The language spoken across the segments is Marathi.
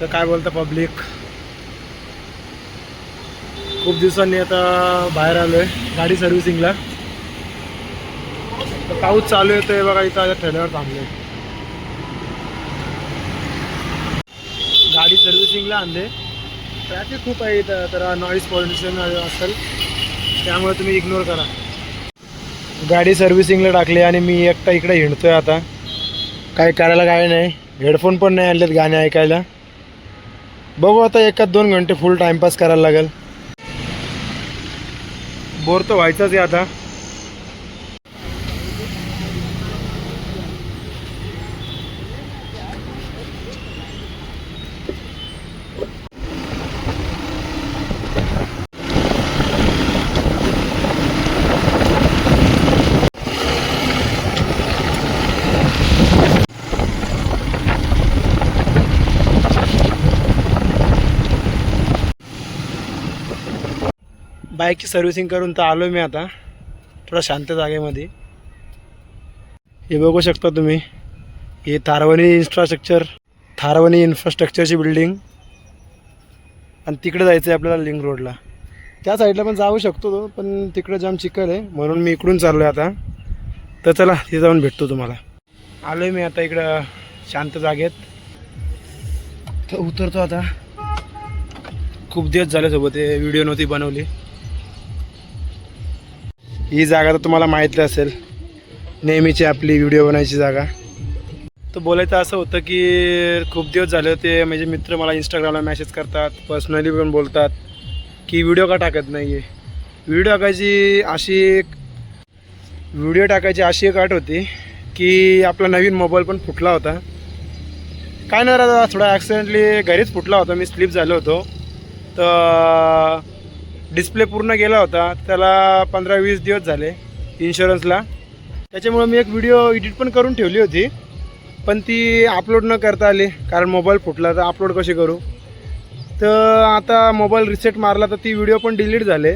तर काय बोलतं पब्लिक, खूप दिवसांनी आता बाहेर आलो आहे गाडी सर्व्हिसिंगला. तर पाऊस चालू येतोय बघा, इथं आता ठेल्यावर थांबलो. गाडी सर्व्हिसिंगला आणले. ट्रॅफिक खूप आहे इथं, तर नॉईज पॉल्युशन असेल त्यामुळे तुम्ही इग्नोर करा. गाडी सर्व्हिसिंगला टाकली आणि मी एकटा इकडे हिंडतोय. आता काय करायला काय नाही, हेडफोन पण नाही आणलेत गाणे ऐकायला. बघू आता 1-2 घंटे फुल टाईमपास करायला लागेल. बोर तर व्हायचाच आहे आता. बाईकची सर्व्हिसिंग करून तर आलो मी आता थोडा शांत जागेमध्ये. हे बघू शकता तुम्ही, हे थारवणी इन्फ्रास्ट्रक्चरची बिल्डिंग. आणि तिकडे जायचं आहे आपल्याला लिंक रोडला. त्या साईडला पण जाऊ शकतो तो, पण तिकडे जाम चिखल आहे म्हणून मी इकडून चाललो आहे आता. तर चला तिथे जाऊन भेटतो तुम्हाला. आलो आहे मी आता इकडं शांत जागेत. तर उतरतो आता. खूप दिवस झाले सोबत हे व्हिडिओ नव्हती बनवली. ही जागा तर तुम्हाला माहिती असेल, नेहमीची आपली व्हिडिओ बनायची जागा. तर बोलायचं असं होतं की खूप दिवस झाले होते, म्हणजे मित्र मला इंस्टाग्रामला मेसेज करतात, पर्सनली पण बोलतात की व्हिडिओ का टाकत नाही आहे. व्हिडिओ टाकायची अशी एक अट होती की आपला नवीन मोबाईल पण फुटला होता. काय नाही राहता, थोडा ॲक्सिडेंटली घरीच फुटला होता. मी स्लिप झालो होतो, तर डिस्प्ले पूर्ण गेला होता. त्याला 15-20 दिवस झाले इन्शुरन्सला. त्याच्यामुळे मी एक व्हिडिओ एडिट पण करून ठेवली होती, पण ती अपलोड न करता आली कारण मोबाईल फुटला. तर अपलोड कशी करू, तर आता मोबाईल रिसेट मारला तर ती व्हिडिओ पण डिलीट झाले.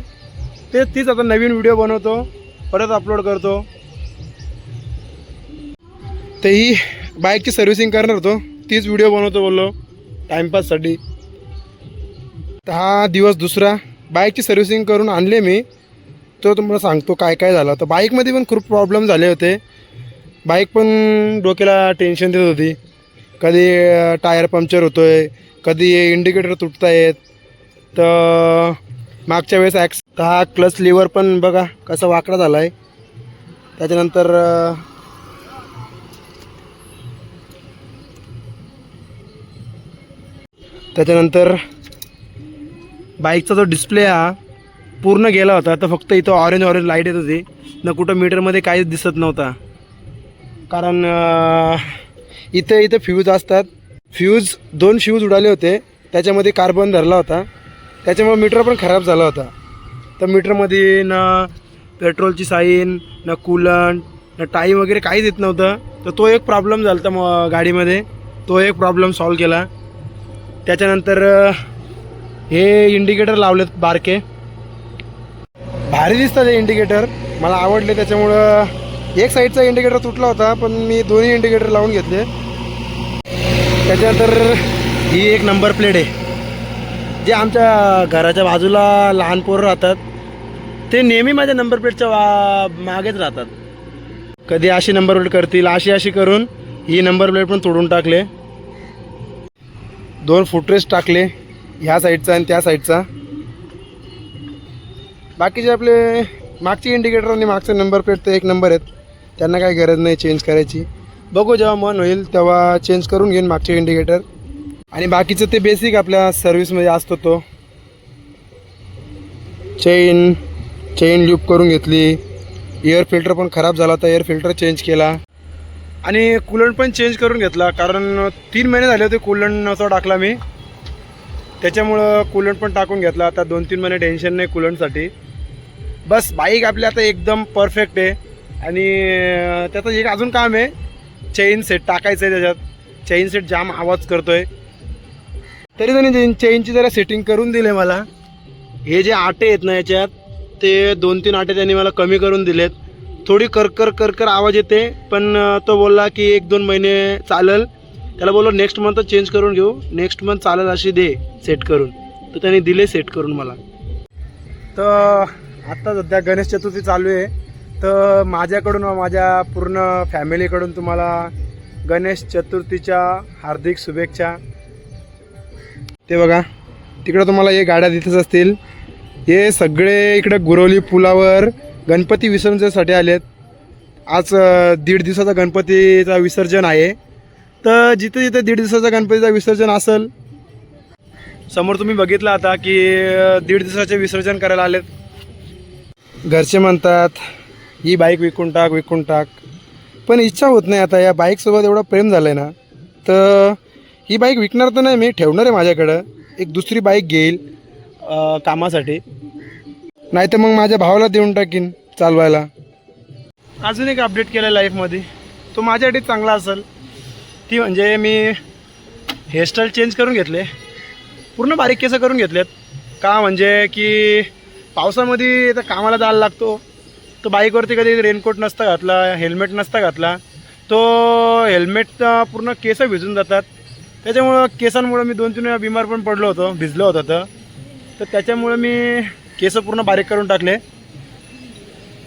तीच आता नवीन व्हिडिओ बनवतो, परत अपलोड करतो. तर ही बाईकची सर्व्हिसिंग करणार होतो, तीच व्हिडिओ बनवतो बोललो टाईमपाससाठी. तर हा दिवस दुसरा. बाईकची सर्व्हिसिंग करून आणले मी, तो तुम्हाला सांगतो काय काय झालं. तर बाईकमध्ये पण खूप प्रॉब्लेम झाले होते. बाईक पण डोक्याला टेन्शन देत होती. कधी टायर पंक्चर होतो आहे, कधी इंडिकेटर तुटत आहेत. तर मागच्या वेळेस हा क्लच लिव्हर पण बघा कसा वाकडा झाला आहे. त्याच्यानंतर बाईकचा जो डिस्प्ले हा पूर्ण गेला होता. तर फक्त इथं ऑरेंज लाईट येत होती, न कुठं मीटरमध्ये काहीच दिसत नव्हता. कारण इथे फ्यूज असतात. 2 फ्यूज उडाले होते, त्याच्यामध्ये कार्बन धरला होता. त्याच्यामुळे मीटर पण खराब झाला होता. तर मीटरमध्ये ना पेट्रोलची साईन, ना कूलंट, ना टाईम वगैरे काहीच येत नव्हतं. तर तो एक प्रॉब्लेम झाला होता मग गाडीमध्ये. तो एक प्रॉब्लेम सॉल्व केला. त्याच्यानंतर हे इंडिकेटर लावलेत बारके, भारी दिसतात हे इंडिकेटर, मला आवडले. त्याच्यामुळं एक साईडचा इंडिकेटर तुटला होता, पण मी दोन्ही इंडिकेटर लावून घेतले. त्याच्यानंतर ही एक नंबर प्लेट आहे. जे आमच्या घराच्या बाजूला लहान पोरं राहतात, ते नेहमी माझ्या नंबर प्लेटच्या मागेच राहतात. कधी अशी नंबर प्लेट करतील, अशी करून ही नंबर प्लेट पण तोडून टाकले. 2 फुटरेस्ट टाकले, ह्या साईडचा आणि त्या साईडचा. बाकीचे आपले मागचे इंडिकेटर आणि मागचे नंबर प्लेट तर एक नंबर आहेत, त्यांना काही गरज नाही चेंज करायची. बघू जेव्हा मन होईल तेव्हा चेंज करून घेईन मागचे इंडिकेटर. आणि बाकीचं ते बेसिक आपल्या सर्व्हिसमध्ये असतो. तो चेन लूप करून घेतली. एअर फिल्टर पण खराब झाला होता, एअर फिल्टर चेंज केला. आणि कूलंट पण चेंज करून घेतला, कारण 3 महिने झाले होते कूलंट नव्हता टाकला मी. त्याच्यामुळं कूलंट पण टाकून घेतला. आता 2-3 महिने टेन्शन नाही कूलंटसाठी. बस बाईक आपली आता एकदम परफेक्ट आहे. आणि त्याचं एक अजून काम आहे, चेन सेट टाकायचं आहे. त्याच्यात चेन सेट जाम आवाज करतो आहे, तरी त्यांनी चेनची जरा सेटिंग करून दिले मला. हे जे आटे आहेत ना याच्यात, ते 2-3 आटे त्यांनी मला कमी करून दिलेत. थोडी करकर आवाज येते, पण तो बोलला की 1-2 महिने चालेल, त्याला बोललो नेक्स्ट मंथ चेंज करून घेऊ, नेक्स्ट मंथ चालेल अशी दे सेट करून. तर त्याने दिले सेट करून मला. तर आत्ता सध्या गणेश चतुर्थी चालू आहे. तर माझ्याकडून व माझ्या पूर्ण फॅमिलीकडून तुम्हाला गणेश चतुर्थीच्या हार्दिक शुभेच्छा. ते बघा तिकडं तुम्हाला हे गाड्या दिसत असतील, हे सगळे इकडे गुरवली पुलावर गणपती विसर्जनासाठी आलेत. आज 1.5 दिवसाचा गणपतीचा विसर्जन आहे. तर जिथे जिथे 1.5 दिवसाचा गणपतीचा विसर्जन असेल, समोर तुम्ही बघितलं आता की 1.5 दिवसाचे विसर्जन करायला आलेत. घरचे म्हणतात ही बाईक विकून टाक विकून टाक, पण इच्छा होत नाही. आता या बाईकसोबत एवढं प्रेम झालं आहे ना, तर ही बाईक विकणार तर नाही, मी ठेवणार आहे माझ्याकडं. एक दुसरी बाईक घेईल कामासाठी, नाही तर मग माझ्या भावाला देऊन टाकीन चालवायला. अजून एक अपडेट केलं आहे लाईफमध्ये, तो माझ्यासाठी चांगला असेल. ती म्हणजे मी हेअरस्टाईल चेंज करून घेतले, पूर्ण बारीक केस करून घेतलेत. का म्हणजे की पावसामध्ये तर कामाला जायला लागतो, तर बाईकवरती कधी रेनकोट नसता घातला, हेल्मेट नसता घातला, तो हेल्मेट पूर्ण केस भिजून जातात. त्याच्यामुळं केसांमुळं मी 2-3 वेळा बिमार पण पडलो होतो, भिजलो होतं. तर त्याच्यामुळं मी केस पूर्ण बारीक करून टाकले.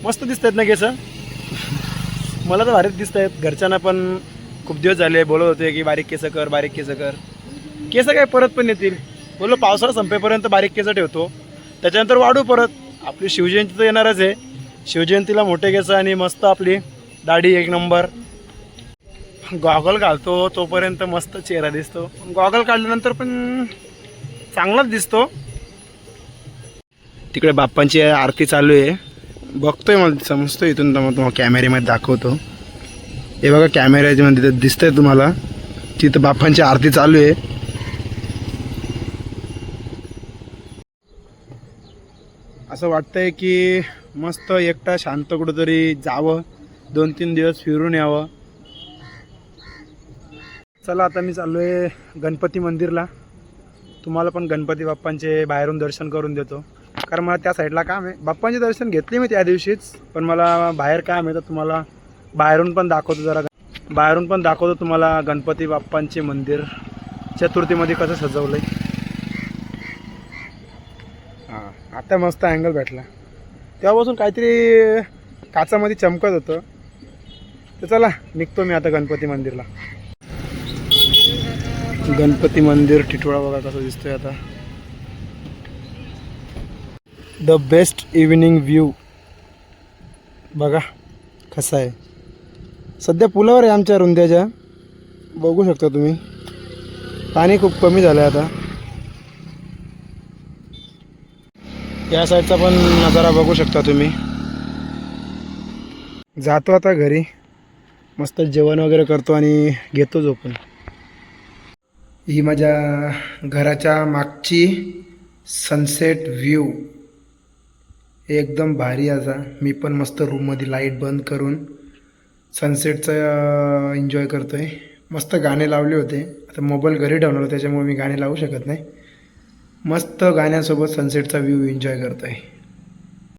मस्त दिसत आहेत ना केस, मला तर भारीच दिसत आहेत. घरच्यांना पण खूप दिवस झाले बोलत होते की बारीक केस कर बारीक केस कर. केस काय परत पण येतील, बोललो पावसाळा संपेपर्यंत बारीक केस ठेवतो, त्याच्यानंतर वाढू परत. आपली शिवजयंती तर येणारच आहे, शिवजयंतीला मोठे केस आणि मस्त आपली दाढी एक नंबर. गॉगल घालतो तोपर्यंत मस्त चेहरा दिसतो, गॉगल काढल्यानंतर पण चांगलाच दिसतो. तिकडे बाप्पांची आरती चालू आहे, बघतोय मला समजतो इथून. तर मग तुम्हाला कॅमेऱ्यामध्ये दाखवतो. हे बघा कॅमेऱ्यामध्ये दिसतंय तुम्हाला, तिथं बाप्पांची आरती चालू आहे. असं वाटतंय की मस्त एकटा शांत कुठंतरी जावं, 2-3 दिवस फिरून यावं. चला आता मी चाललो आहे गणपती मंदिरला. तुम्हाला पण गणपती बाप्पांचे बाहेरून दर्शन करून देतो, कारण मला त्या साईडला काम आहे. बाप्पांचे दर्शन घेतले मी त्या दिवशीच, पण मला बाहेर काम आहे. तर तुम्हाला बाहेरून पण दाखवतो, जरा बाहेरून पण दाखवतो तुम्हाला गणपती बाप्पांचे मंदिर चतुर्थीमध्ये कसं सजवलं आहे. हां, आता मस्त अँगल भेटला, तेव्हापासून काहीतरी काचामध्ये चमकत होतं. तर चला निघतो मी आता गणपती मंदिरला. गणपती मंदिर टिटवाळा बघा कसं दिसतोय आता. द बेस्ट इव्हिनिंग व्ह्यू बघा कसा आहे. सध्या पुलावर आहे आमच्या रुंद्याच्या, बघू शकता तुम्ही. पाणी खूप कमी झालं आहे आता. या साईडचा पण नजारा बघू शकता तुम्ही. जातो आता घरी, मस्त जेवण वगैरे करतो आणि घेतो झोपून. ही माझ्या घराच्या मागची सनसेट व्ह्यू एकदम भारी. असा मी पण मस्त रूममध्ये लाईट बंद करून सनसेटचं एन्जॉय करतो आहे. मस्त गाणे लावले होते, आता मोबाईल घरी ठेवणार त्याच्यामुळे मी गाणे लावू शकत नाही. मस्त गाण्यासोबत सनसेटचा व्ह्यू एन्जॉय करतो आहे.